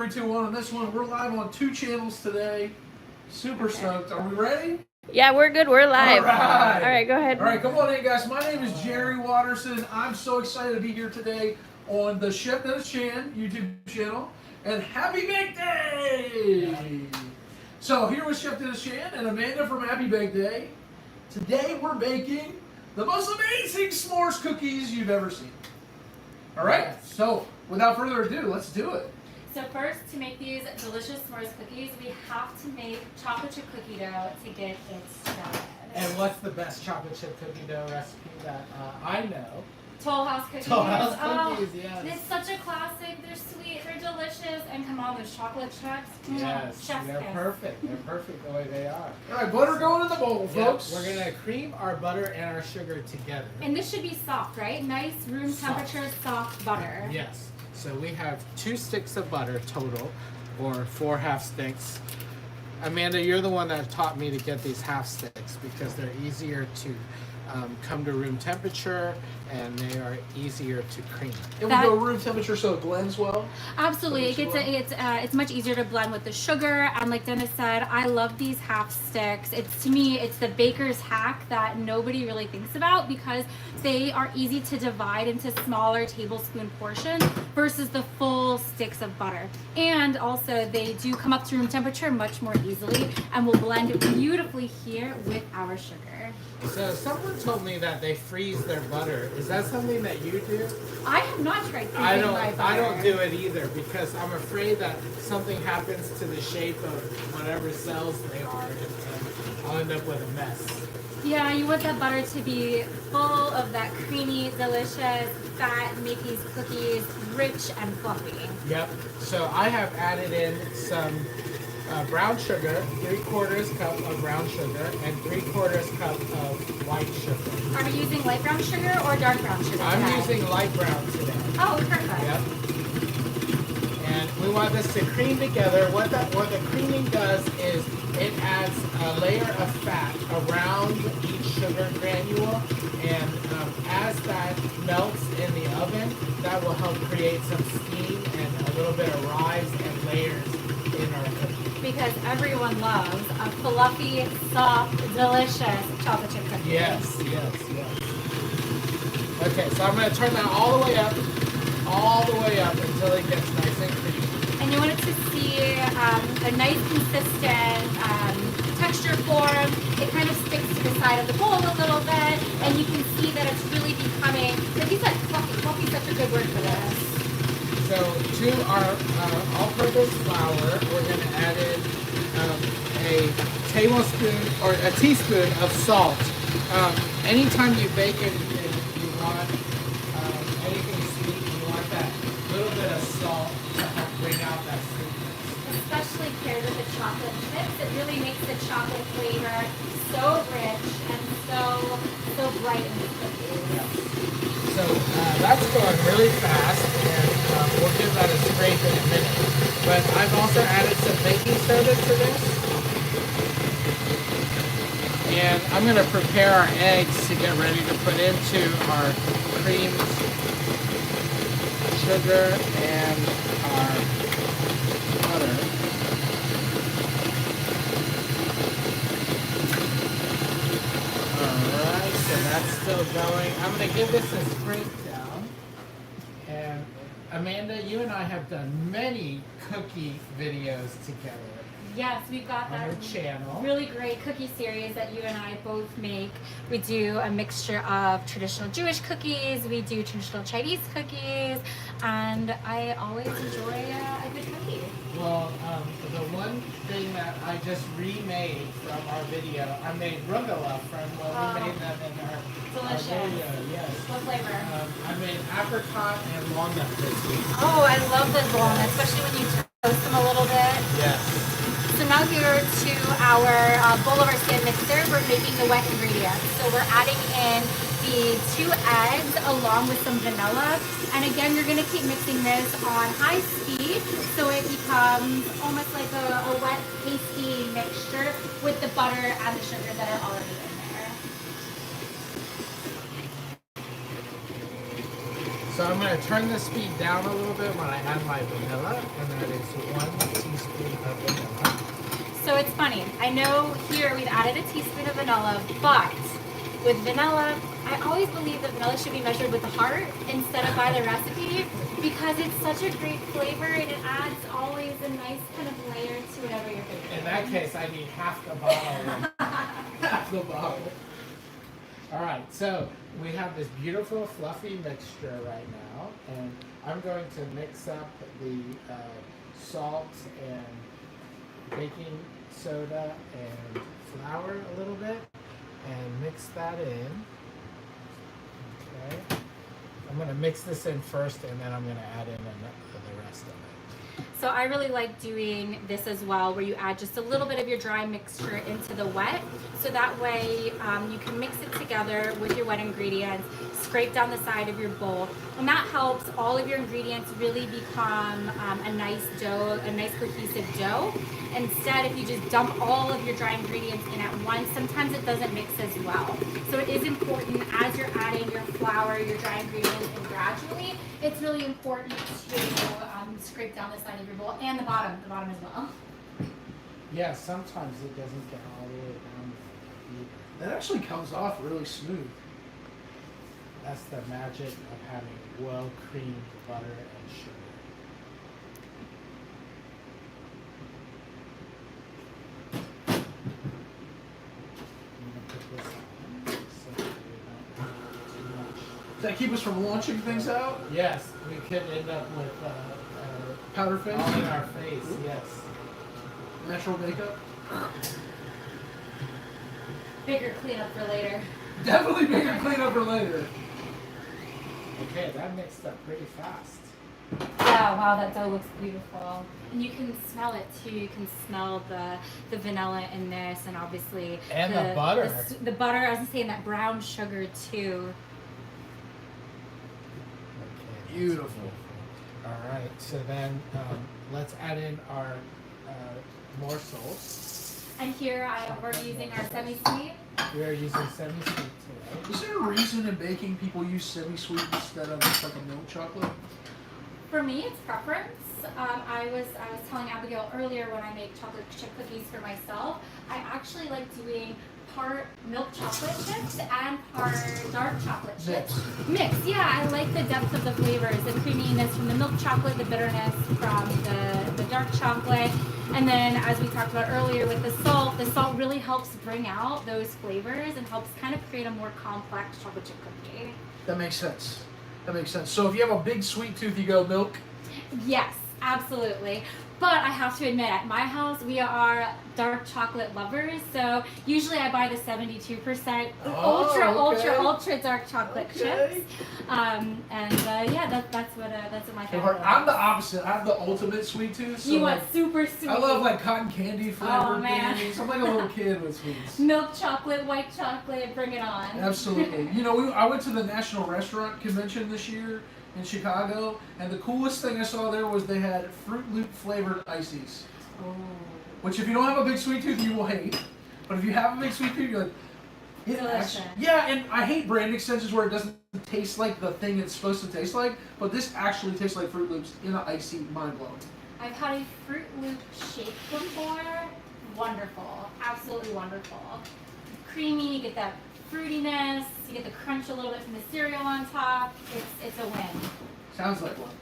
3, 2, 1 on this one. We're live on 2 channels today. Super stoked. Are we ready? Yeah, we're good. We're live. All right. All right, go ahead. All right, come on in, guys. My name is Jerry Watterson. I'm so excited to be here today on the Chef Dennis Chan YouTube channel. And happy Bake Day! So here with Chef Dennis Chan and Amanda from Happy Bake Day. Today we're baking the most amazing s'mores cookies you've ever seen. All right, so without further ado, let's do it. So first, to make these delicious s'mores cookies, we have to make chocolate chip cookie dough to get it started. And what's the best chocolate chip cookie dough recipe that I know? Toll House cookies. Toll House cookies, yes. It's such a classic. They're sweet. They're delicious. And come on, those chocolate chips. Yes, Chef's they're kiss. perfect. They're perfect the way they are. All right, butter going in the bowl, folks. We're gonna cream our butter and our sugar together. And this should be soft, right? Nice room temperature, soft butter. Yes. So we have 2 sticks of butter total, or 4 half sticks. Amanda, you're the one that taught me to get these half sticks because they're easier to come to room temperature and they are easier to cream. And we go room temperature so it blends well. Absolutely, it's much easier to blend with the sugar. And like Dennis said, I love these half sticks. To me, it's the baker's hack that nobody really thinks about because they are easy to divide into smaller tablespoon portions versus the full sticks of butter. And also, they do come up to room temperature much more easily and will blend beautifully here with our sugar. So someone told me that they freeze their butter. Is that something that you do? I have not tried freezing my butter. I don't do it either because I'm afraid that something happens to the shape of whatever cells they are and I'll end up with a mess. Yeah, you want that butter to be full of that creamy, delicious fat, make these cookies rich and fluffy. Yep. So I have added in some brown sugar, 3/4 cup of brown sugar, and 3/4 cup of white sugar. Are you using light brown sugar or dark brown sugar? I'm using light brown today. Oh, perfect. Yep. And we want this to cream together. What the creaming does is it adds a layer of fat around each sugar granule, and as that melts in the oven, that will help create some steam and a little bit of rise and layers in our cookie. Because everyone loves a fluffy, soft, delicious chocolate chip cookie. Yes. Okay, so I'm going to turn that all the way up until it gets nice and creamy. And you want it to see a nice, consistent texture form. It kind of sticks to the side of the bowl a little bit, and you can see that it's really becoming, like you said, fluffy. Fluffy is such a good word for this. So to our all-purpose flour, we're going to add in a tablespoon or a teaspoon of salt. Anytime you bake it, you want anything sweet, you want that little bit of salt to help bring out that sweetness. Especially paired with the chocolate chips, it really makes the chocolate flavor so rich and so bright in the cookies. So that's going really fast, and we'll give that a scrape in a minute. But I've also added some baking soda to this. And I'm going to prepare our eggs to get ready to put into our creamed sugar and our butter. Alright, so that's still going. I'm going to give this a scrape down. And Amanda, you and I have done many cookie videos together. Yes, we've got on that our channel. really great cookie series that you and I both make. We do a mixture of traditional Jewish cookies, we do traditional Chinese cookies, and I always enjoy a good cookie. Well, the one thing that I just remade from our video, I made rugelach from when we made them in our Delicious. video. Yes. What flavor? I made apricot and walnut this week. Oh, I love the walnuts, especially when you toast them a little bit. Yes. So now here to our bowl of our stand mixer, we're making the wet ingredients. So we're adding in the 2 eggs along with some vanilla. And again, you're gonna keep mixing this on high speed so it becomes almost like a wet, pasty mixture with the butter and the sugar that are already in there. So I'm going to turn the speed down a little bit when I add my vanilla, and that is 1 teaspoon of vanilla. So it's funny. I know here we've added a teaspoon of vanilla, but with vanilla, I always believe that vanilla should be measured with the heart instead of by the recipe because it's such a great flavor and it adds always a nice kind of layer to whatever you're cooking. In that case, I need half the bottle. Half the bottle. All right, so we have this beautiful fluffy mixture right now, and I'm going to mix up the salt and baking soda and flour a little bit and mix that in. Okay, I'm going to mix this in first and then I'm going to add in the rest of it. So I really like doing this as well, where you add just a little bit of your dry mixture into the wet. So that way you can mix it together with your wet ingredients, scrape down the side of your bowl. And that helps all of your ingredients really become a nice dough, a nice cohesive dough. Instead, if you just dump all of your dry ingredients in at once, sometimes it doesn't mix as well. So it is important as you're adding your flour, your dry ingredients, and gradually, it's really important to scrape down the side of your bowl and the bottom as well. Yeah, sometimes it doesn't get all the way down either. That actually comes off really smooth. That's the magic of having well-creamed butter and sugar. I'm gonna put this on so that we don't have too much. Does that keep us from launching things out? Yes, we could end up with Powder face? all in our face. Yes. Natural makeup? Bigger cleanup for later. Definitely make a cleanup for later. Okay, that mixed up pretty fast. Yeah, wow, that dough looks beautiful. And you can smell it too. You can smell the vanilla in this, and obviously And the butter. The butter, I was gonna say, and that brown sugar too. Okay, Beautiful. all right, so then let's add in our morsels. And here we're using our semi-sweet. We are using semi-sweet today. Is there a reason in baking people use semi-sweet instead of just like a milk chocolate? For me, it's preference. I was telling Abigail earlier when I make chocolate chip cookies for myself, I actually like doing part milk chocolate chips and part dark chocolate chips. Mix, yeah. I like the depth of the flavors, the creaminess from the milk chocolate, the bitterness from the dark chocolate. And then, as we talked about earlier with the salt really helps bring out those flavors and helps kind of create a more complex chocolate chip cookie. That makes sense. That makes sense. So if you have a big sweet tooth, you go milk. Yes, absolutely. But I have to admit, at my house, we are dark chocolate lovers. So usually I buy the 72% ultra dark chocolate chips. Yeah, that's what my favorite is. I'm the opposite. I'm the ultimate sweet tooth. So You like, want super sweet. I love like cotton candy flavored Oh, man. things. I'm like a little kid with sweets. milk chocolate, white chocolate, bring it on. Absolutely. You know, I went to the National Restaurant Convention this year in Chicago, and the coolest thing I saw there was they had Fruit Loop flavored ices. Oh. Which, if you don't have a big sweet tooth, you will hate. But if you have a big sweet tooth, you're like, Delicious. yeah. And I hate brand extensions where it doesn't taste like the thing it's supposed to taste like. But this actually tastes like Fruit Loops in an icy, mind blowing. I've had a Fruit Loop shake before. Wonderful. Absolutely wonderful. Creamy, you get that fruitiness, you get the crunch a little bit from the cereal on top. It's a win. Sounds like one.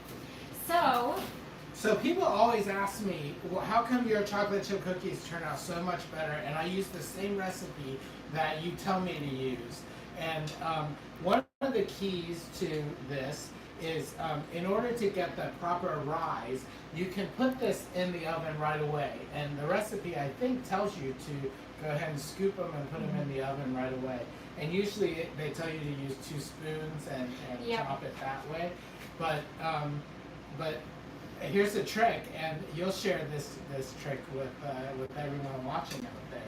So people always ask me, well, how come your chocolate chip cookies turn out so much better? And I use the same recipe that you tell me to use. And one of the keys to this is in order to get the proper rise, you can put this in the oven right away. And the recipe, I think, tells you to go ahead and scoop them and put them in the oven right away. And usually they tell you to use 2 spoons and Yep. chop it that way. But here's a trick, and you'll share this trick with everyone watching out there.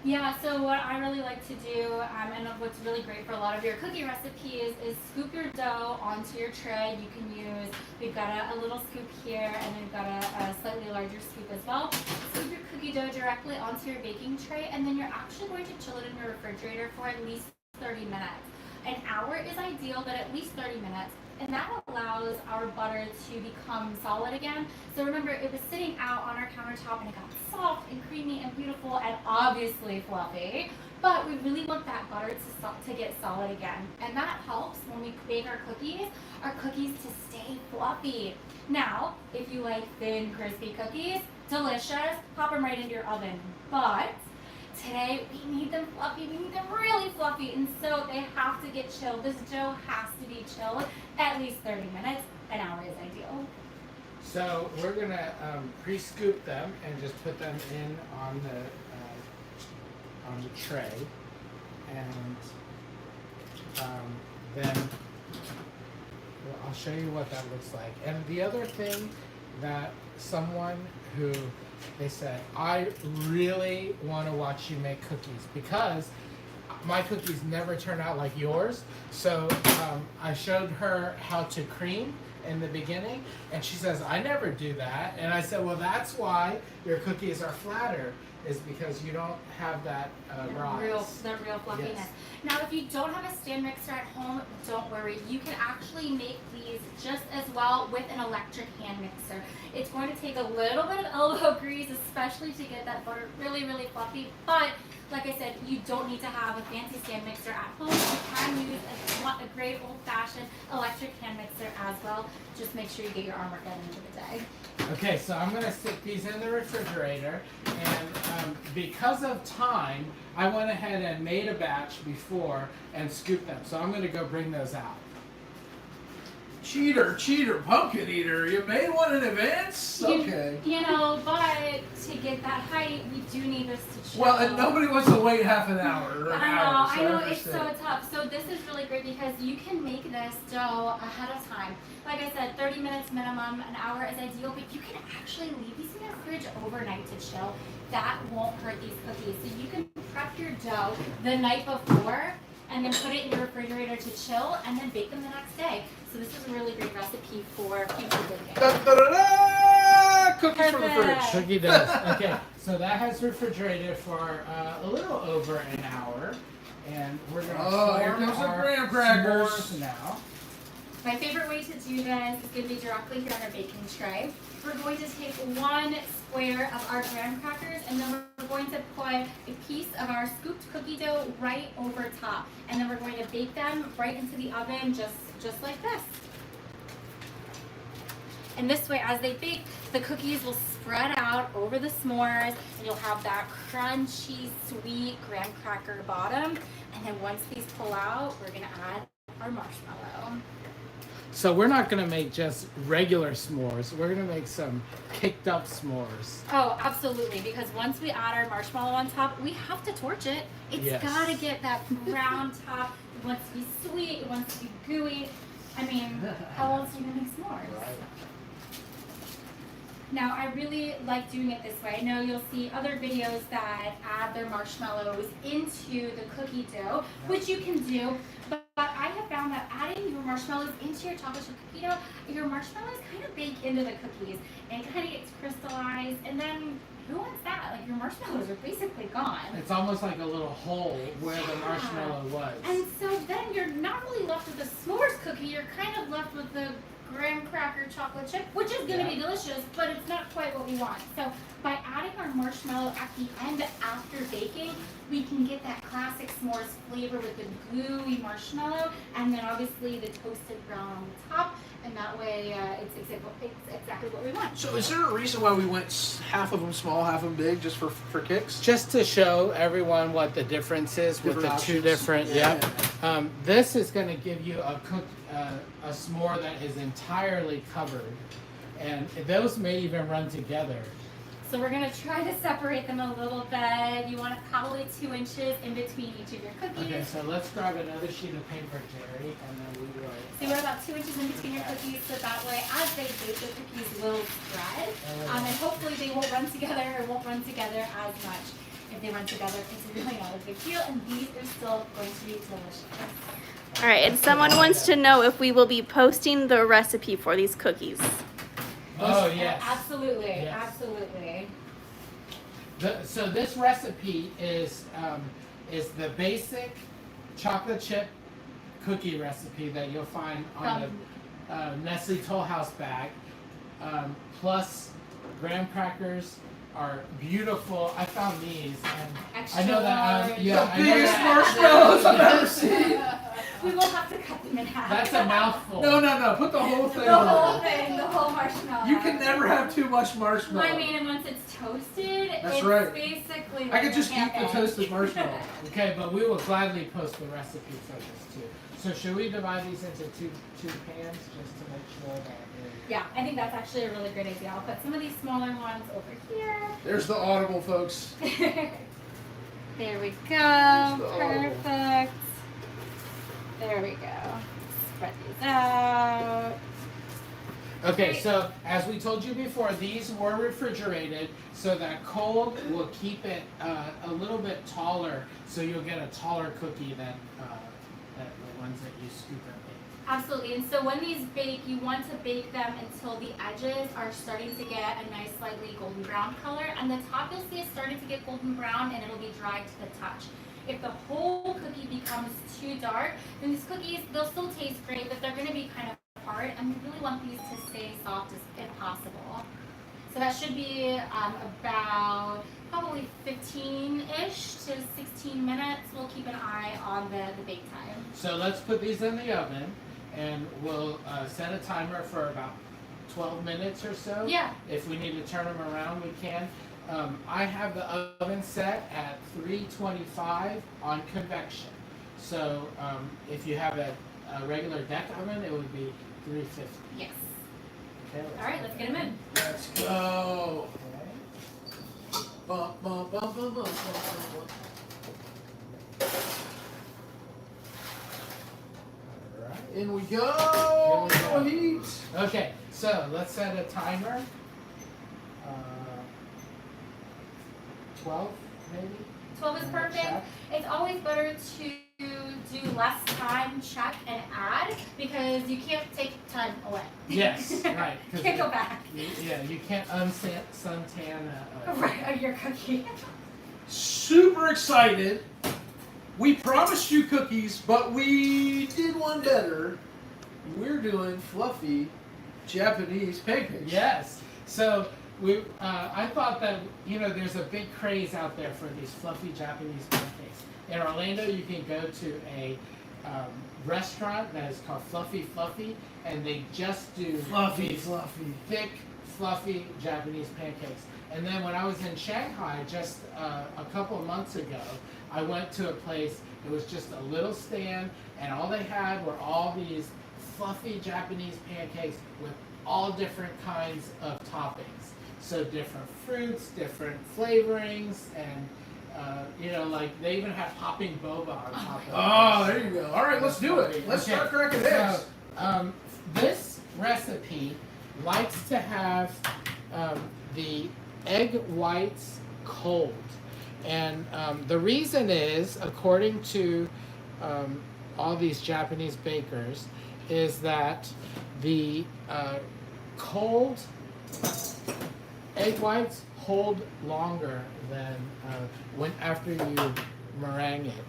Yeah, so what I really like to do, and what's really great for a lot of your cookie recipes, is scoop your dough onto your tray. You can use, we've got a little scoop here, and we've got a slightly larger scoop as well. Scoop your cookie dough directly onto your baking tray, and then you're actually going to chill it in your refrigerator for at least 30 minutes. An hour is ideal, but at least 30 minutes. And that allows our butter to become solid again. So remember, it was sitting out on our countertop and it got soft and creamy and beautiful and obviously fluffy. But we really want that butter to get solid again. And that helps when we bake our cookies to stay fluffy. Now, if you like thin, crispy cookies, delicious, pop them right into your oven. But today, we need them fluffy, we need them really fluffy, and so they have to get chilled. This dough has to be chilled at least 30 minutes. An hour is ideal. So we're gonna pre-scoop them and just put them in on the tray, and then I'll show you what that looks like. And the other thing that someone who they said, I really want to watch you make cookies because my cookies never turn out like yours. So I showed her how to cream in the beginning, and she says, I never do that. And I said, well, that's why your cookies are flatter, is because you don't have that rise. The real fluffiness. Yes. Now, if you don't have a stand mixer at home, don't worry. You can actually make these just as well with an electric hand mixer. It's going to take a little bit of elbow grease, especially to get that butter really, really fluffy. But like I said, you don't need to have a fancy stand mixer at home. You can use a great old-fashioned electric hand mixer as well. Just make sure you get your arm work done into the day. Okay, so I'm gonna stick these in the refrigerator, and because of time, I went ahead and made a batch before and scooped them. So I'm gonna go bring those out. Cheater, pumpkin eater. You made one in advance? Okay. You know, but to get that height, we do need this to chill. Well, and nobody wants to wait half an hour or an hour. I know, it's so tough. So this is really great because you can make this dough ahead of time. Like I said, 30 minutes minimum, an hour is ideal, but you can actually leave these in your fridge overnight to chill. That won't hurt these cookies. So you can prep your dough the night before and then put it in your refrigerator to chill and then bake them the next day. So this is a really great recipe for future baking. Da, da, da, da! Cookies from the Perfect. fridge. Cookie does. Okay, so that has refrigerated for a little over an hour, and we're gonna here form comes the our graham crackers. s'mores now. My favorite way to do this is going to be directly here on our baking tray. We're going to take one square of our graham crackers and then we're going to put a piece of our scooped cookie dough right over top. And then we're going to bake them right into the oven just like this. And this way, as they bake, the cookies will spread out over the s'mores and you'll have that crunchy, sweet graham cracker bottom. And then once these pull out, we're going to add our marshmallow. So we're not gonna make just regular s'mores. We're gonna make some kicked up s'mores. Oh, absolutely. Because once we add our marshmallow on top, we have to torch it. It's got to get that brown top. It wants to be sweet. It wants to be gooey. I mean, how else are you going to make s'mores? Right. Now, I really like doing it this way. I know you'll see other videos that add their marshmallows into the cookie dough, which you can do. But I have found that adding your marshmallows into your chocolate chip cookie dough, your marshmallows kind of bake into the cookies and it kind of gets crystallized. And then who wants that? Like, your marshmallows are basically gone. It's almost like a little hole where the marshmallow was. And so then you're not really left with a s'mores cookie. You're kind of left with the graham cracker chocolate chip, which is going to be delicious, but it's not quite what we want. So by adding our marshmallow at the end after baking, we can get that classic s'mores flavor with the gooey marshmallow and then obviously the toasted brown on the top, and that way it's exactly what we want. So is there a reason why we went half of them small, half of them big, just for kicks? Just to show everyone what the difference is with the two Different different. options. Yeah. This is going to give you a s'more that is entirely covered, and those may even run together. So we're going to try to separate them a little bit. You want it probably 2 inches in between each of your cookies. Okay, so let's grab another sheet of paper, Jerry, and then we will. So we're about 2 inches in between your cookies, so that way as they bake, the cookies will spread. And hopefully they won't run together or won't run together as much. If they run together, it's really not a big deal, and these are still going to be delicious. All right, and someone wants to know if we will be posting the recipe for these cookies. Oh, yes. Absolutely, Yes. absolutely. So this recipe is the basic chocolate chip cookie recipe that you'll find on Nestle Toll House bag, plus graham crackers are beautiful. I found these, and Extra I know that. large. Yeah, The I know biggest that. marshmallows I've ever seen. We will have to cut them in half. That's a mouthful. No. Put the whole thing The on whole there. thing, the whole marshmallow. You can never have too much marshmallow. I mean, and once it's toasted, That's it's right. basically. I could just eat the camping. toasted marshmallow. Okay, but we will gladly post the recipe for this too. So should we divide these into two pans just to make sure that Yeah, I think that's actually a really great idea. I'll put some of these smaller ones over here. There's the audible, folks. There we go. the audible. Perfect. There we go. Spread these out. Okay, Great. so as we told you before, these were refrigerated so that cold will keep it a little bit taller, so you'll get a taller cookie than the ones that you scoop and bake. Absolutely. And so when these bake, you want to bake them until the edges are starting to get a nice slightly golden brown color, and the top you'll see is starting to get golden brown, and it'll be dry to the touch. If the whole cookie becomes too dark, then these cookies, they'll still taste great, but they're going to be kind of hard, and we really want these to stay soft if possible. So that should be about probably 15-ish to 16 minutes. We'll keep an eye on the bake time. So let's put these in the oven, and we'll set a timer for about 12 minutes or so. Yeah. If we need to turn them around, we can. I have the oven set at 325 on convection. So if you have a regular deck oven, it would be 350. Yes. Okay, All right, let's get them in. Let's go. Okay. Bump, bump, bump, bump, bump, bump, bump. All right. In we go. Here we go. Heat. Okay, so let's set a timer. 12 maybe? 12 is perfect. Check. It's always better to do less time, check, and add, because you can't take time away. Yes, right. 'cause Can't go back. Yeah, you can't suntan Right, your cookie. Super excited. We promised you cookies, but we did one better. We're doing fluffy Japanese pancakes. Yes. So I thought that there's a big craze out there for these fluffy Japanese pancakes. In Orlando, you can go to a restaurant that is called Fluffy Fluffy, and they just do Fluffy, these fluffy. thick, fluffy Japanese pancakes. And then when I was in Shanghai just a couple of months ago, I went to a place. It was just a little stand, and all they had were all these fluffy Japanese pancakes with all different kinds of toppings. So different fruits, different flavorings, and like they even have popping boba on top of it. Oh, there you go. All right, let's do it. Let's start cracking eggs. So, this recipe likes to have the egg whites cold. And the reason is, according to all these Japanese bakers, is that the cold egg whites hold longer than after you meringue it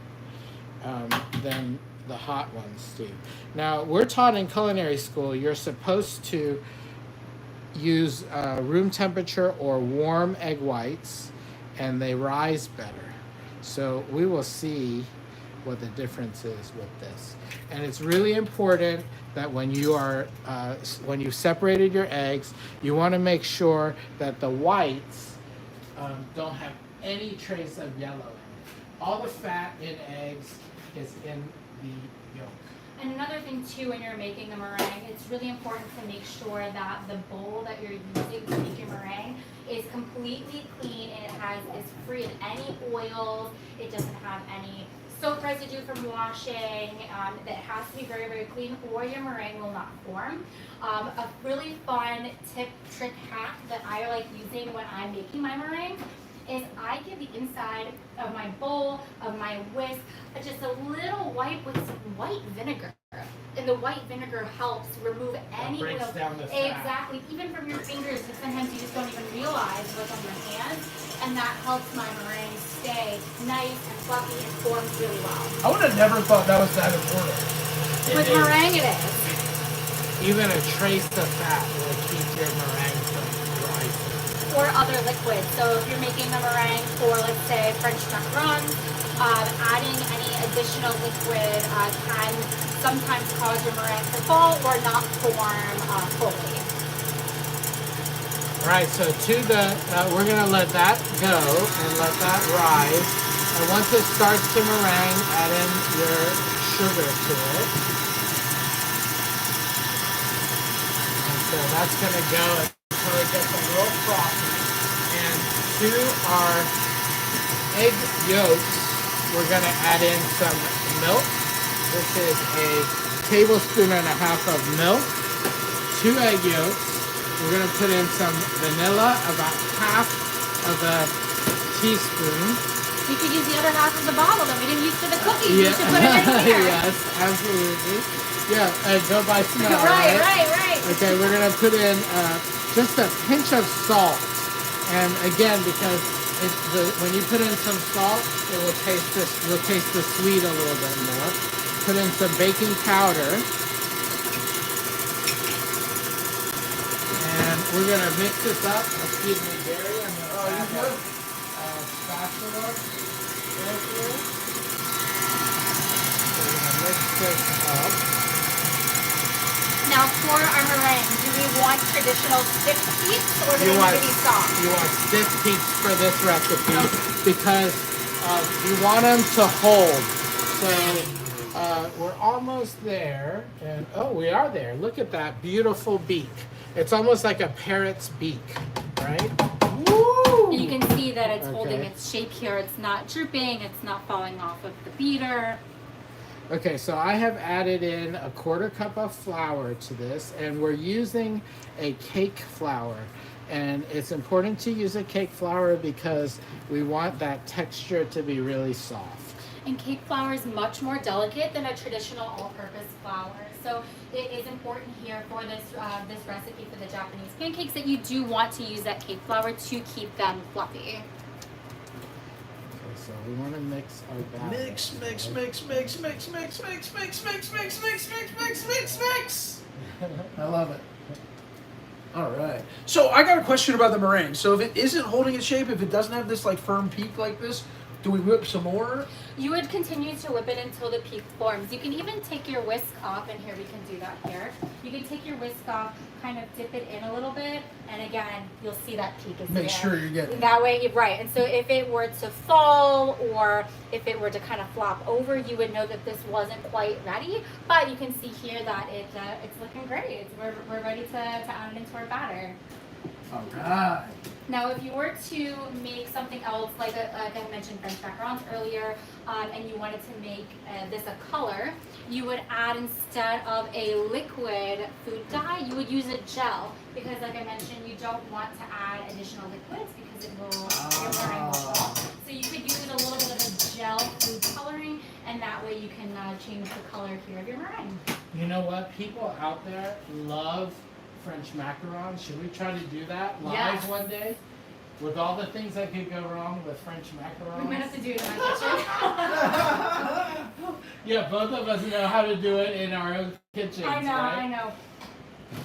than the hot ones do. Now, we're taught in culinary school you're supposed to use room temperature or warm egg whites, and they rise better. So we will see what the difference is with this. And it's really important that when you separated your eggs, you want to make sure that the whites don't have any trace of yellow in it. All the fat in eggs is in the yolk. And another thing too, when you're making the meringue, it's really important to make sure that the bowl that you're using to make your meringue is completely clean and is free of any oils. It doesn't have any soap residue from washing. That has to be very, very clean, or your meringue will not form. A really fun trick hack that I like using when I'm making my meringue is I give the inside of my bowl, of my whisk, just a little wipe with some white vinegar. And the white vinegar helps remove any breaks oil. down the fat. Exactly, even from your fingers, because sometimes you just don't even realize what's on your hands, and that helps my meringue stay nice and fluffy and forms really well. I would have never thought that was that important. With meringue it is. even a trace of fat will keep your meringue from rising. Or other liquids. So if you're making a meringue for, let's say, French macarons, adding any additional liquid can sometimes cause your meringue to fall or not form fully. All right, so we're gonna let that go and let that rise. And once it starts to meringue, add in your sugar to it. And so that's gonna go until it gets a little frothy. And to our egg yolks, we're gonna add in some milk. This is a tablespoon and a half of milk, 2 egg yolks. We're gonna put in some vanilla, about half of a teaspoon. You could use the other half of the bottle that we didn't use for the cookies. You should put it in here. Yes, absolutely. Yeah, go by smell. Right. Okay, we're gonna put in just a pinch of salt, and again, because when you put in some salt, it will taste the sweet a little bit more. Put in some baking powder, and we're gonna mix this up. Excuse me, Gary. I'm gonna grab a spatula right here. We're gonna mix this up. Now for our meringue, do we want traditional stiff peaks or do they need to be soft? You want stiff peaks for this recipe because you want them to hold. So we're almost there, and oh, we are there. Look at that beautiful beak. It's almost like a parrot's beak, right? Woo! You can see that it's holding its shape here. It's not drooping. It's not falling off of the beater. Okay, so I have added in a 1/4 cup of flour to this, and we're using a cake flour. And it's important to use a cake flour because we want that texture to be really soft. And cake flour is much more delicate than a traditional all-purpose flour. So it is important here for this recipe for the Japanese pancakes that you do want to use that cake flour to keep them fluffy. So we want to mix our batter. Mix. I love it. All right. So I got a question about the meringue. So if it isn't holding its shape, if it doesn't have this like firm peak like this, do we whip some more? You would continue to whip it until the peak forms. You can even take your whisk off, and here we can do that here. You can take your whisk off, kind of dip it in a little bit, and again, you'll see that peak is there. Make sure you're getting it. That way, right. And so if it were to fall or if it were to kind of flop over, you would know that this wasn't quite ready. But you can see here that it's looking great. We're ready to add it into our batter. All right. Now, if you were to make something else, like I mentioned French macarons earlier, and you wanted to make this a color, you would add, instead of a liquid food dye, you would use a gel. Because like I mentioned, you don't want to add additional liquids because it will, your meringue will fall. So you could use a little bit of a gel food coloring, and that way you can change the color here of your meringue. You know what? People out there love French macarons. Should we try to do that live one day? With all the things that could go wrong with French macarons? We might have to do it in my kitchen. Yeah, both of us know how to do it in our own kitchens. I know, right? I know.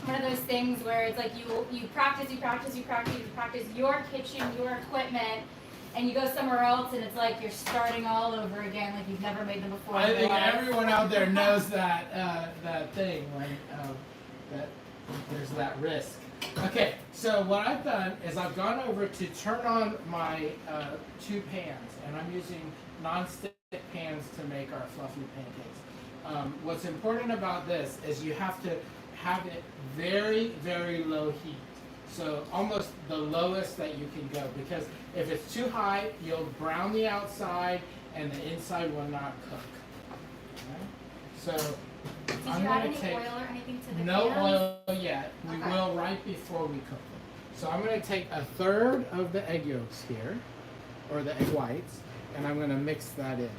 One of those things where it's like you practice your kitchen, your equipment, and you go somewhere else and it's like you're starting all over again, like you've never made them before. I think everyone out there knows that that thing when that there's that risk. Okay, so what I've done is I've gone over to turn on my 2 pans, and I'm using non-stick pans to make our fluffy pancakes. What's important about this is you have to have it very, very low heat. So almost the lowest that you can go, because if it's too high, you'll brown the outside and the inside will not cook. Okay? So Did I'm you gonna add any take oil or anything to the no pans? oil yet. We Okay. will right before we cook them. So I'm going to take 1/3 of the egg yolks here, or the egg whites, and I'm going to mix that in.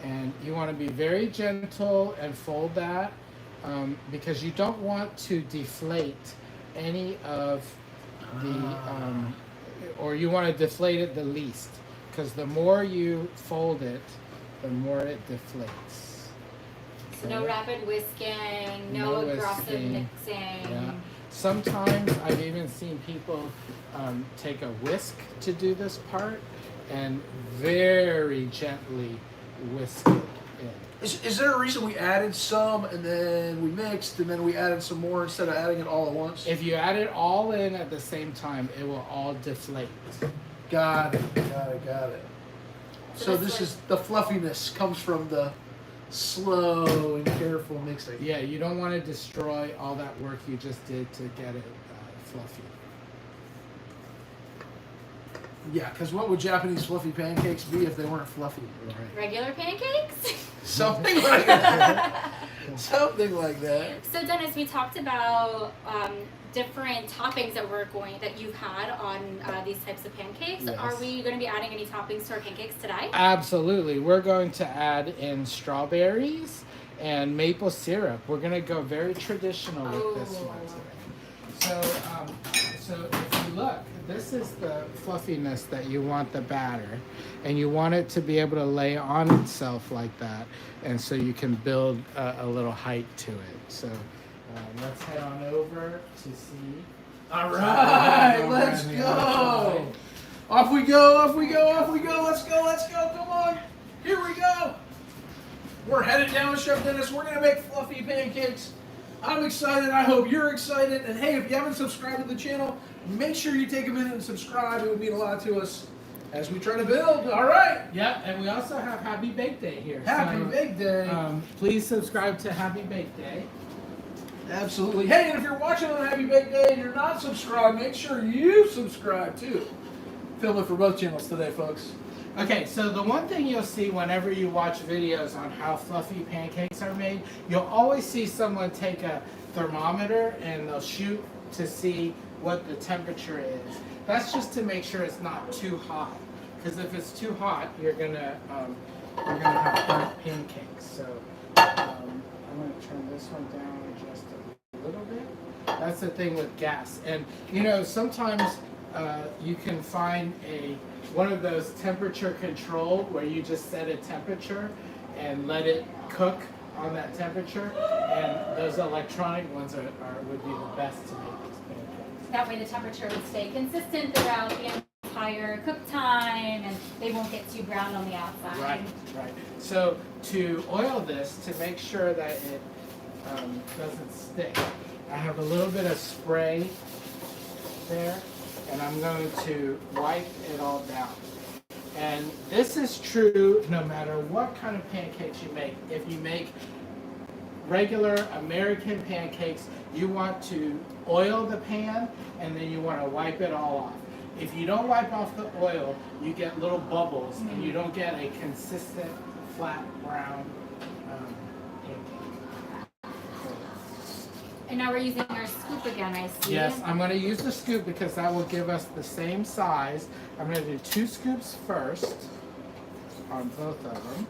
And you want to be very gentle and fold that because you don't want to deflate any of the, or you want to deflate it the least, because the more you fold it, the more it deflates. So no rapid whisking, no No aggressive whisking. mixing. Yeah. Sometimes I've even seen people take a whisk to do this part and very gently whisk it in. Is there a reason we added some and then we mixed and then we added some more instead of adding it all at once? If you add it all in at the same time, it will all deflate. Got it. So that's this like- is the fluffiness comes from the slow and careful mixing. Yeah, you don't want to destroy all that work you just did to get it fluffy. Yeah, because what would Japanese fluffy pancakes be if they weren't fluffy? Right. Regular pancakes? Something like that. Something like that. So Dennis, we talked about different toppings that you've had on these types of pancakes. Yes. Are we going to be adding any toppings to our pancakes today? Absolutely. We're going to add in strawberries and maple syrup. We're going to go very traditional with this one today. So if you look, this is the fluffiness that you want the batter, and you want it to be able to lay on itself like that, and so you can build a little height to it. So let's head on over to see. All right, let's go. Off we go. Let's go. Come on. Here we go. We're headed down with Chef Dennis. We're going to make fluffy pancakes. I'm excited. I hope you're excited. And hey, if you haven't subscribed to the channel, make sure you take a minute and subscribe. It would mean a lot to us as we try to build. All right. Yep, and we also have Happy Bake Day here. Happy Bake Day. Please subscribe to Happy Bake Day. Absolutely. Hey, and if you're watching on Happy Bake Day and you're not subscribed, make sure you subscribe too. Filming for both channels today, folks. Okay, so the one thing you'll see whenever you watch videos on how fluffy pancakes are made, you'll always see someone take a thermometer and they'll shoot to see what the temperature is. That's just to make sure it's not too hot. Because if it's too hot, you're gonna have burnt pancakes. So I'm gonna turn this one down just a little bit. That's the thing with gas, and you know sometimes you can find one of those temperature controlled where you just set a temperature and let it cook on that temperature, and those electronic ones would be the best to make these pancakes. That way the temperature would stay consistent throughout the entire cook time and they won't get too brown on the outside. Right. So to oil this, to make sure that it doesn't stick, I have a little bit of spray there, and I'm going to wipe it all down. And this is true no matter what kind of pancakes you make. If you make regular American pancakes, you want to oil the pan and then you want to wipe it all off. If you don't wipe off the oil, you get little bubbles and you don't get a consistent flat brown pancake. And now we're using our scoop again, I see. Yes, I'm going to use the scoop because that will give us the same size. I'm going to do 2 scoops first on both of them.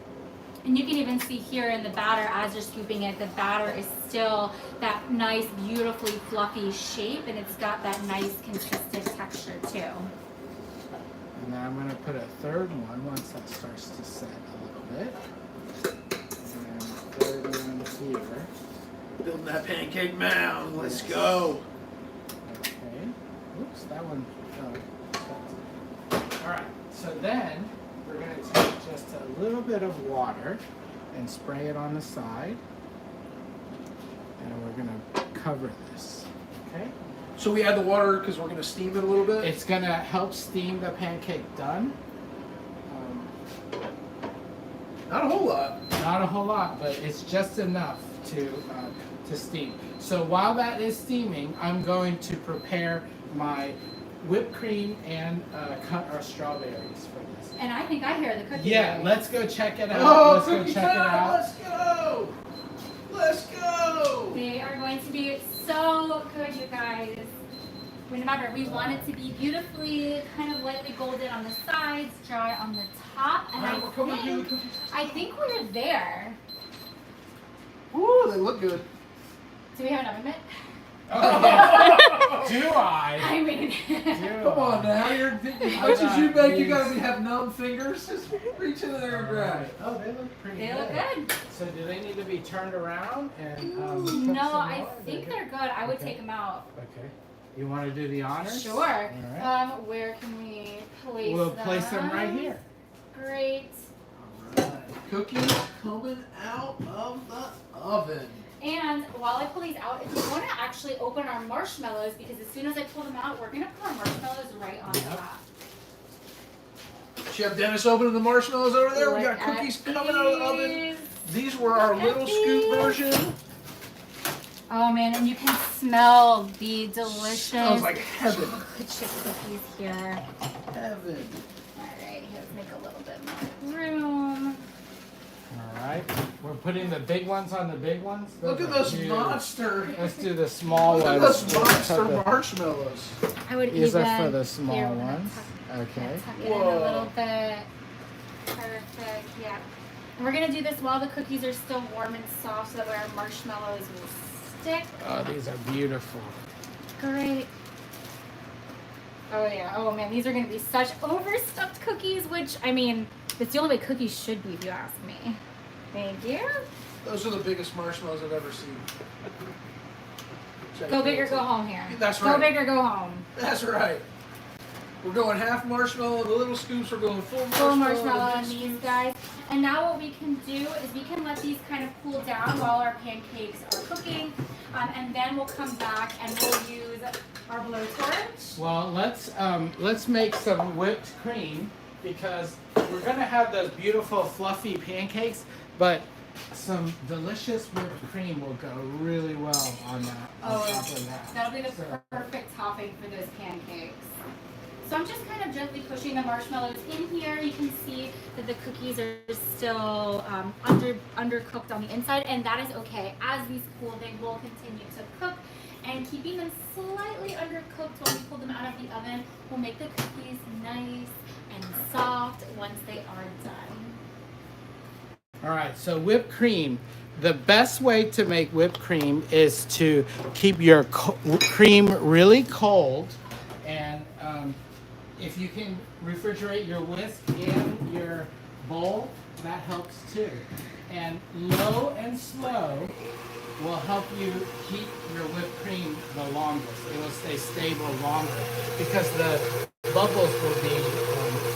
And you can even see here in the batter, as you're scooping it, the batter is still that nice, beautifully fluffy shape, and it's got that nice, consistent texture too. And then I'm going to put a third one once that starts to set a little bit. And third one here. Building that pancake mound. Let's go. Okay. Oops, that one fell. All right. So then we're going to take just a little bit of water and spray it on the side. And we're going to cover this. Okay. So we add the water because we're going to steam it a little bit. It's going to help steam the pancake done. Not a whole lot. Not a whole lot, but it's just enough to steam. So while that is steaming, I'm going to prepare my whipped cream and cut our strawberries for this. And I think I hear the cookie. Yeah, noise. let's go check it out. Oh, Let's go cookie check it time! out. Let's go! Let's go! They are going to be so good, you guys. Remember, we want it to be beautifully kind of lightly golden on the sides, dry on the top, and All right, we're coming through the cookies. I think we're there. Ooh, they look good. Do we have an oven mitt? Do I? I mean, Come on now, as much as you make, you gotta have numb fingers. Just reach in there and grab it. Oh, they look pretty they good. look good. So do they need to be turned around and cook some No, more? I think they're good. I would Okay. take them out. Okay. You want to do the honors? Sure. All right. Where can we place We'll them? place them right here. Great. Alright, cookies coming out of the oven. And while I pull these out, if you want to actually open our marshmallows, because as soon as I pull them out, we're going to put our marshmallows right on top. Chef Dennis opening the marshmallows over there. We got Look at cookies coming out of the oven. these. These were our Look at little scoop these. version. Oh man, and you can smell the delicious Smells like heaven. chocolate chip cookies here. Heaven. Alright, let's make a little bit more room. All right. We're putting the big ones on the big ones. Look at are those huge. monster. Let's do the small Look at ones. those monster Tuck the- marshmallows. I would These even are for the small here, we're gonna ones. Okay. tuck it in a Whoa. little bit. Perfect, yeah. And we're gonna do this while the cookies are still warm and soft so that way our marshmallows will stick. Oh, these are beautiful. Great. Oh yeah, oh man, these are gonna be such overstuffed cookies, which, I mean, it's the only way cookies should be if you ask me. Thank you. Those are the biggest marshmallows I've ever seen. Go big or go home here. That's Go right. big or go home. That's right. We're going half marshmallow. The little scoops are going full marshmallow. Full marshmallow on the big these guys. And now what we can do is we can let these kind of cool down while our pancakes are cooking. And then we'll come back and we'll use our blowtorch. Well, let's make some whipped cream because we're gonna have those beautiful fluffy pancakes, but some delicious whipped cream will go really well on that. On top of that. That'll be the So- perfect topping for those pancakes. So I'm just kind of gently pushing the marshmallows in here. You can see that the cookies are still undercooked on the inside, and that is okay. As these cool, they will continue to cook, and keeping them slightly undercooked when we pull them out of the oven will make the cookies nice and soft once they are done. All right, so whipped cream. The best way to make whipped cream is to keep your cream really cold, and if you can refrigerate your whisk in your bowl, that helps too. And low and slow will help you keep your whipped cream the longest. It will stay stable longer because the bubbles will be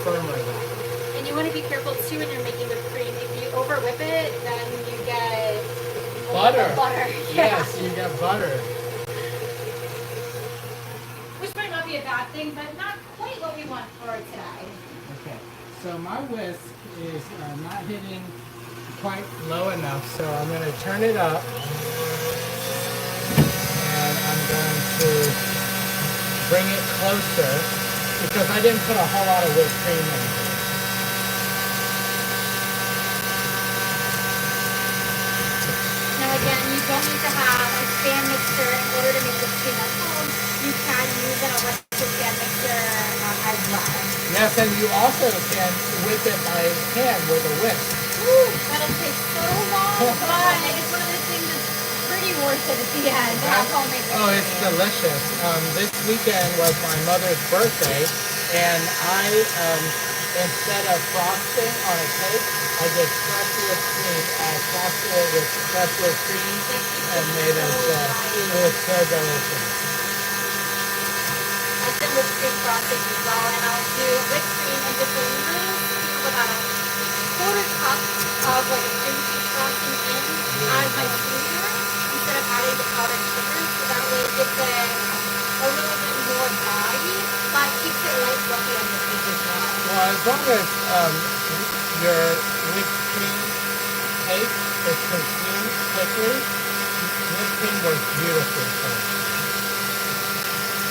firmer that way. And you want to be careful too when you're making whipped cream. If you over whip it, then you get Butter. Butter. Yes, you get butter. Which might not be a bad thing, but not quite what we want for today. Okay, so my whisk is not hitting quite low enough, so I'm going to turn it up. And I'm going to bring it closer because I didn't put a whole lot of whipped cream in here. Now again, you don't need to have a stand mixer in order to make whipped cream at home. You can use an electric stand mixer as well. Yes, and you also can whip it by hand with a whisk. Woo, that'll take so long, but it's one of those things that's pretty worth it at the end to have homemade whipped Oh, it's cream. delicious. This weekend was my mother's birthday, and I, instead of frosting on a cake, I did fresh whipped cream. I frosted it with fresh whipped cream and made it, it was so delicious. I've done whipped cream frosting as well, and I'll do whipped cream and just a little scoop, about a quarter cup of like a cream cheese frosting in as my sweetener instead of adding the powdered sugar, so that way it gives it a little bit more body, but keeps it light fluffy on the cake as well. Well, as long as your whipped cream cake is consumed quickly, whipped cream works beautifully for it.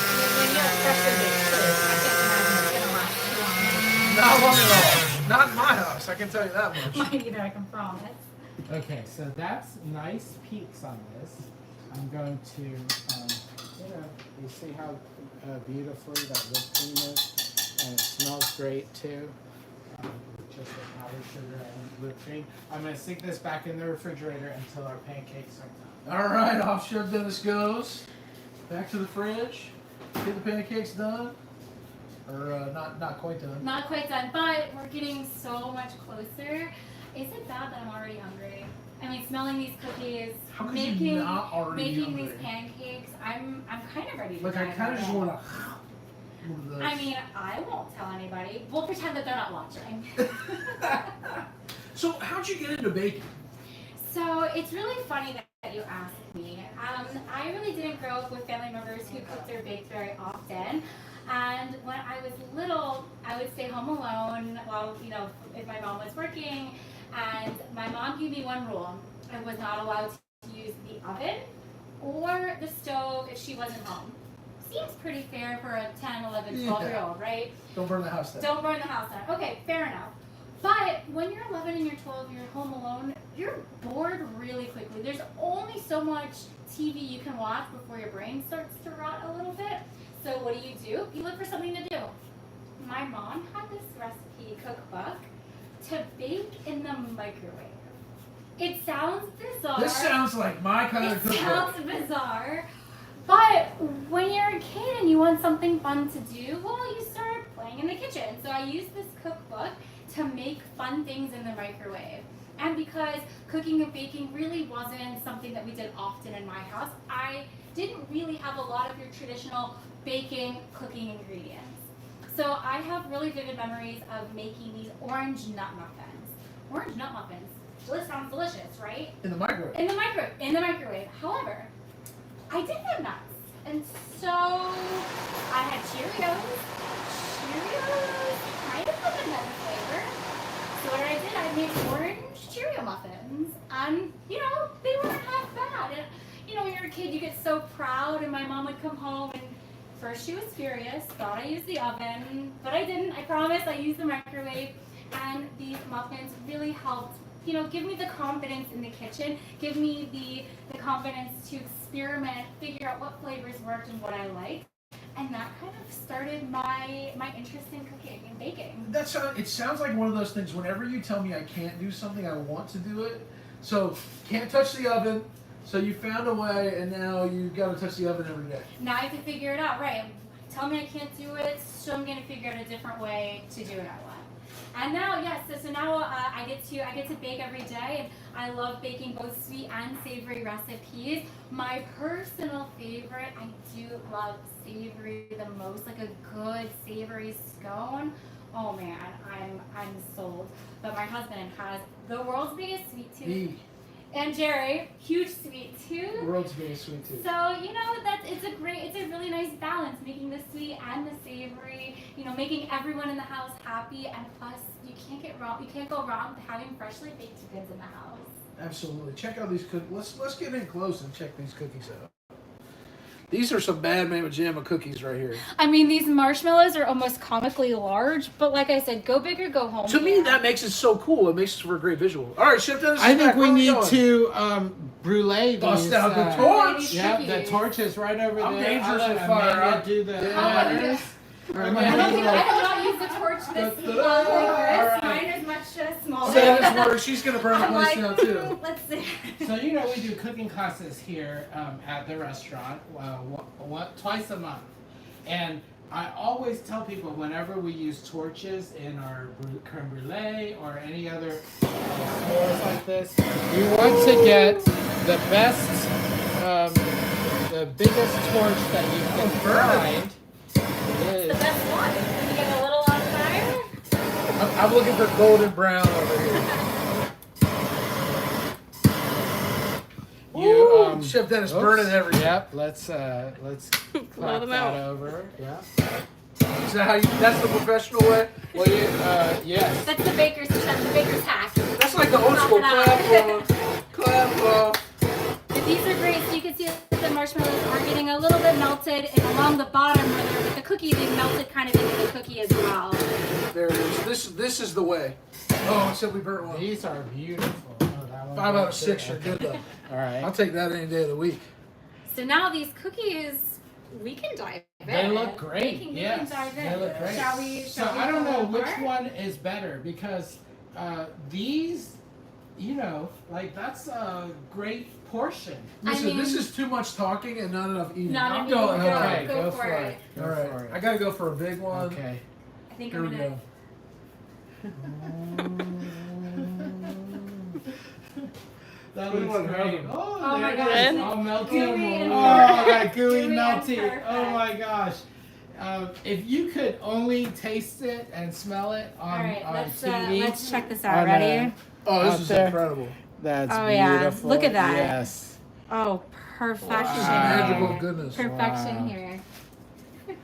And then when you're freshly baked food, I can't imagine it's gonna last too long. Not long at all. Not in my house, I can tell you that much. Mine either, I can promise. Okay, so that's nice peaks on this. I'm going to, you see how beautifully that whipped cream is? And it smells great too. Just the powdered sugar and whipped cream. I'm going to stick this back in the refrigerator until our pancakes are done. All right, off Chef Dennis goes. Back to the fridge. Get the pancakes done, or not quite done. Not quite done, but we're getting so much closer. Is it bad that I'm already hungry? I mean, smelling these cookies, How could you not already making be these hungry? pancakes, I'm kind of ready to Like I dive kind of right just in. want to. I mean, I won't tell anybody. We'll pretend that they're not watching. So how'd you get into baking? So it's really funny that you asked me. I really didn't grow up with family members who cooked or baked very often. And when I was little, I would stay home alone while, if my mom was working. And my mom gave me one rule. I was not allowed to use the oven or the stove if she wasn't home. Seems pretty fair for a 10, 11, 12-year-old, right? Don't burn the house down. Don't burn the house down. Okay, fair enough. But when you're 11 and you're 12, you're home alone, you're bored really quickly. There's only so much TV you can watch before your brain starts to rot a little bit. So what do? You look for something to do. My mom had this recipe cookbook to bake in the microwave. It sounds bizarre. This sounds like my kind of It cookbook. sounds bizarre. But when you're a kid and you want something fun to do, well, you start playing in the kitchen. So I used this cookbook to make fun things in the microwave. And because cooking and baking really wasn't something that we did often in my house, I didn't really have a lot of your traditional baking, cooking ingredients. So I have really vivid memories of making these orange nut muffins. Orange nut muffins. Well, it sounds delicious, right? In the microwave. In the microwave. However, I did have nuts. And so I had Cheerios kind of have a nut flavor. So what I did, I made orange Cheerio muffins. And, they weren't half bad. And, when you're a kid, you get so proud. And my mom would come home and first she was furious, thought I used the oven, but I didn't. I promise I used the microwave. And these muffins really helped, give me the confidence in the kitchen, give me the confidence to experiment, figure out what flavors worked and what I liked. And that kind of started my interest in cooking and baking. It sounds like one of those things, whenever you tell me I can't do something, I want to do it. So, can't touch the oven. So you found a way, and now you got to touch the oven every day. Now I have to figure it out, right? Tell me I can't do it, so I'm going to figure out a different way to do it I want. And now, yes, so now I get to bake every day, and I love baking both sweet and savory recipes. My personal favorite, I do love savory the most, like a good savory scone. Oh man, I'm sold. But my husband has the world's biggest sweet tooth. And Jerry, huge sweet tooth. World's biggest sweet tooth. So it's a really nice balance, making the sweet and the savory. Making everyone in the house happy, and plus you can't go wrong with having freshly baked goods in the house. Absolutely. Check out these cookies. Let's get in close and check these cookies out. These are some bad mamma jamma cookies right here. I mean, these marshmallows are almost comically large, but like I said, go big or go home. To me, that makes it so cool. It makes it for a great visual. All right, Chef Dennis. I think we need to brulee bust these. out the torch. Yeah, the torch is right over I'm there. dangerous I'll with let fire. Amanda do the honors. I have not used the torch this like this. Alright. Mine is much smaller. Say this word. She's gonna burn the I'm place like, down too. let's see. So we do cooking classes here at the restaurant twice a month, and I always tell people whenever we use torches in our creme brulee or any other s'mores like this, we want to get the best, the biggest torch that you can find. It's the best one. Can you get a little on fire? I'm looking for golden brown over here. You, Chef Dennis oops. burning everything. Yep, let's clap them that out. over. Yeah. Is that how you? That's the professional way. Well, yes. That's the baker's hack. That's like the old school clap off. But these are great. So you can see that the marshmallows are getting a little bit melted, and along the bottom where they're with the cookie, they've melted kind of into the cookie as well. There it is. This is the way. Oh, except we burnt one. These are beautiful. Oh, that one 5 out of looks 6 are good. good though. All right. I'll take that any day of the week. So now these cookies, we can dive in. They look great. We can Yes, dive in. they look great. Shall we? So I don't know which one is better because these you know, like that's a great portion. Listen, mean- this is too much talking and not enough eating. Not I'm enough going eating. home. Okay, Go for it. Go All right, for it. I gotta go for a big one. Okay. I think Here I'm we gonna. go. That Good looks one, great. Robin. Oh, Oh my there gosh, it is. it's All melty. gooey and Oh, perfect. that gooey Gooey and melty. perfect. Oh my gosh. If you could only taste it and smell it All on, right, on let's TV. check this On, out. Ready? Oh, this Out is there. incredible. That's Oh, yeah. beautiful. Look at that. Yes. Oh, perfection. This is Wow. magical goodness. Perfection Wow. here. All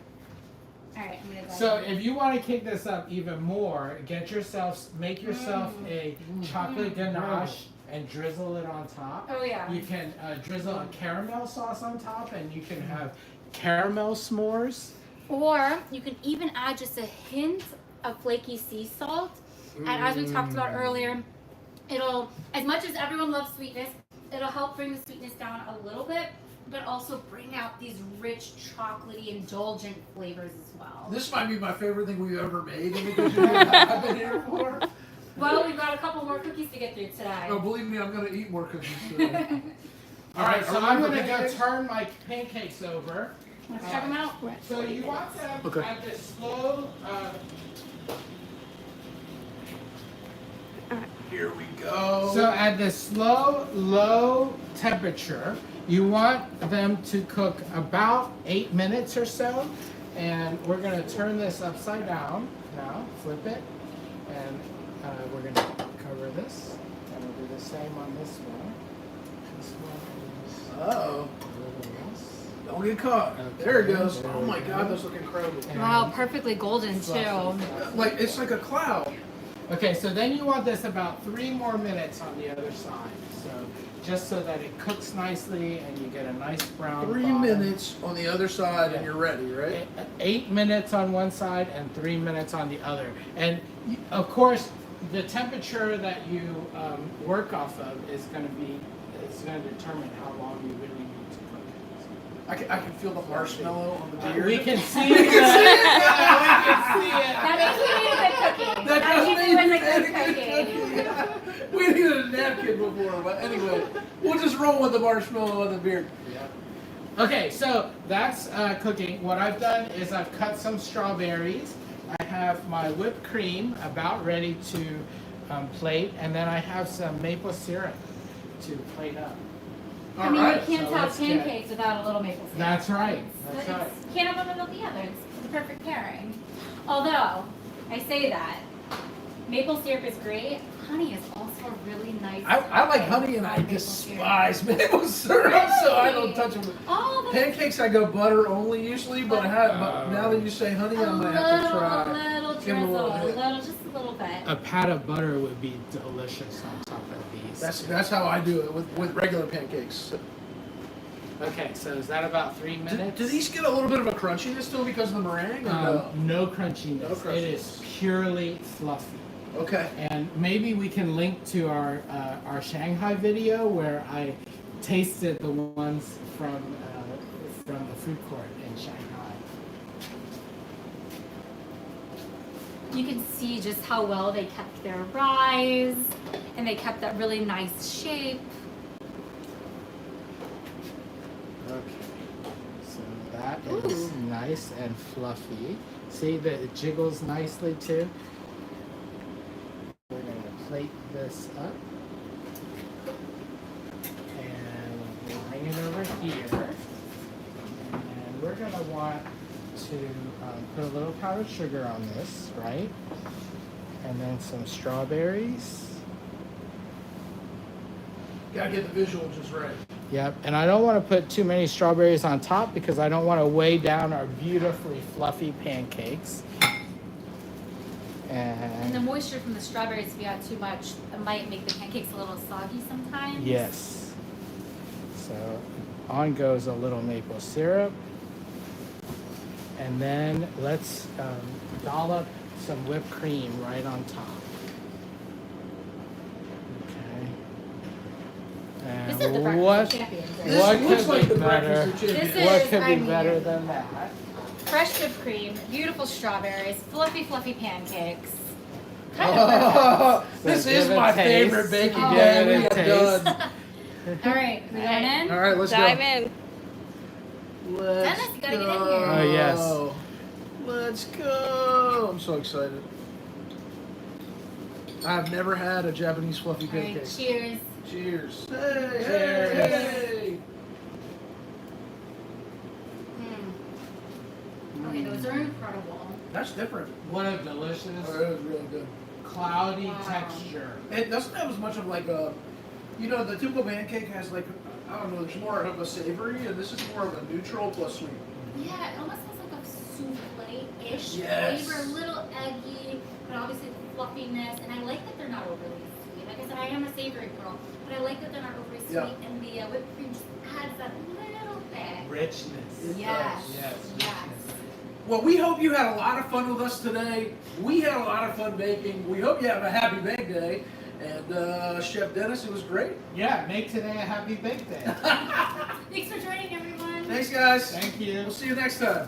right, I'm gonna go. So if you want to kick this up even more, make yourself a chocolate ganache and drizzle it on top. Oh yeah. You can drizzle a caramel sauce on top, and you can have caramel s'mores. Or you can even add just a hint of flaky sea salt. And as we talked about earlier, it'll, as much as everyone loves sweetness, it'll help bring the sweetness down a little bit, but also bring out these rich, chocolatey, indulgent flavors as well. This might be my favorite thing we've ever made in the kitchen. I've been here for. Well, we've got a couple more cookies to get through today. No, believe me, I'm gonna eat more cookies today. All right, so are we I'm ready gonna for go pancakes? turn my pancakes over. Let's check them out. So you want them Okay. at this slow. Here we go. So at this slow, low temperature, you want them to cook about 8 minutes or so. And we're gonna turn this upside down now, flip it, and we're gonna cover this. And we'll do the same on this one. This one is Uh-oh. a little less. Don't get caught. Okay, There it goes. there Oh we my go. God, those look incredible. And Wow, perfectly golden too. fluffy. Like it's like a cloud. Okay, so then you want this about 3 more minutes on the other side. So just so that it cooks nicely and you get a nice brown 3 bottom. minutes on the other side and Yeah. you're ready, right? 8 minutes on one side and 3 minutes on the other. And of course, the temperature that you work off of is going to determine how long you really need to cook it. I can feel the marshmallow on the beard. We can see it. We can see it. That makes me need a good cookie. That That does makes make me me a good mad. cookie. We needed a napkin before, but anyway, we'll just roll with the marshmallow on the beard. Okay, so that's cooking. What I've done is I've cut some strawberries. I have my whipped cream about ready to plate, and then I have some maple syrup to plate up. I mean, Alright, you can't so have let's get- pancakes without a little maple syrup. That's right. That's It's- right. Can't have one without the other. It's the perfect pairing. Although, I say that, maple syrup is great. Honey is also a really nice. I like honey and I maple syrup. despise maple syrup, so I don't touch them. Oh, that's Pancakes I go butter only usually, but but now that you say honey, a I might have to little, try. a little Give 'em a drizzle, little a hit. little, just a little bit. A pat of butter would be delicious on top of these. That's how I do it with regular pancakes. Okay, so is that about 3 Do, minutes? do these get a little bit of a crunchiness to them because of the meringue? Or No crunchiness. No crunchiness. It is purely fluffy. no? Okay. And maybe we can link to our Shanghai video where I tasted the ones from the food court in Shanghai. You can see just how well they kept their rise, and they kept that really nice shape. Okay, so that is nice and fluffy. See that it jiggles nicely too. We're gonna plate this up and we'll bring it over here. And we're gonna want to put a little powdered sugar on this, right? And then some strawberries. Gotta get the visual just right. Yep, and I don't want to put too many strawberries on top because I don't want to weigh down our beautifully fluffy pancakes. And the And moisture from the strawberries, if you add too much, it might make the pancakes a little soggy sometimes. yes, so on goes a little maple syrup. And then let's dollop some whipped cream right on top. Okay. And This is the breakfast what? of champions. This What looks could like be the better? breakfast of champions. This What is, could I be mean- better than that? Fresh whipped cream, beautiful strawberries, fluffy, fluffy pancakes. Kind of perfect. This So is give it my a taste. favorite baking Oh. day Give it we a have taste. done. All right, we going in? All right, let's Dive go. in. Let's Dennis, you gotta get in go. here. Oh, yes. Let's go. I'm so excited. I've never had a Japanese fluffy All right, pancake. cheers. Cheers. Hey, Cheers. hey. Okay, those are incredible. That's different. What a delicious, Oh, that was really good. cloudy Wow. texture. It doesn't have as much of like a, you know, the typical pancake has like, I don't know, there's more of a savory, and this is more of a neutral plus sweet. Yeah, it almost has like a souffle-ish Yes. flavor, a little eggy, but obviously the fluffiness. And I like that they're not overly sweet. Like I said, I am a savory girl, but I like that they're not overly sweet, Yeah. and the whipped cream just adds that little bit. Richness. It Yes. does. Yes. Yes. Well, we hope you had a lot of fun with us today. We had a lot of fun baking. We hope you have a happy bake day. And Chef Dennis, it was great. Yeah, make today a happy bake day. Thanks for joining, everyone. Thanks, guys. Thank you. We'll see you next time.